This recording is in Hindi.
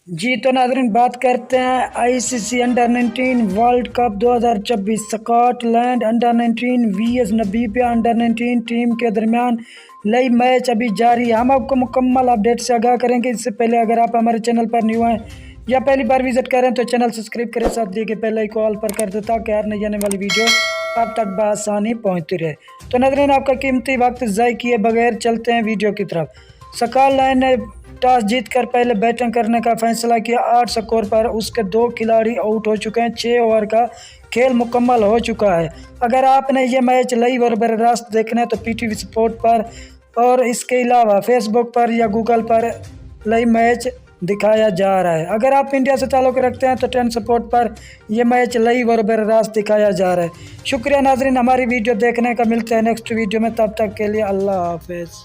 जी तो नाज़रीन, बात करते हैं ICC under 19 world cup 2024 Scotland under 19 VS Namibia under 19 team के दरमियान लाइव मैच अभी जारी है। हम आपको मुकम्मल अपडेट से आगाह करेंगे। इससे पहले अगर आप हमारे चैनल पर न्यू हैं या पहली बार विजिट करें तो चैनल सब्सक्राइब करें, साथ दिए कि पहले ही कॉल पर कर दे ताकि हर नई आने वाली वीडियो आप तक बआसानी पहुँचती रहे। तो नाज़रीन, आपका कीमती वक्त ज़ाय किए बगैर चलते हैं वीडियो की तरफ। स्कॉटलैंड ने टॉस जीतकर पहले बैटिंग करने का फैसला किया। 8 स्कोर पर उसके 2 खिलाड़ी आउट हो चुके हैं। 6 ओवर का खेल मुकम्मल हो चुका है। अगर आपने ये मैच लाइव और बर रास्त देखना है तो पीटीवी स्पोर्ट पर और इसके अलावा फेसबुक पर या गूगल पर लाइव मैच दिखाया जा रहा है। अगर आप इंडिया से ताल्लुक़ रखते हैं तो 10 स्पोर्ट पर यह मैच लाइव और बर रास्त दिखाया जा रहा है। शुक्रिया नाजरीन, हमारी वीडियो देखने का। मिलते हैं नेक्स्ट वीडियो में, तब तक के लिए अल्लाह हाफिज़।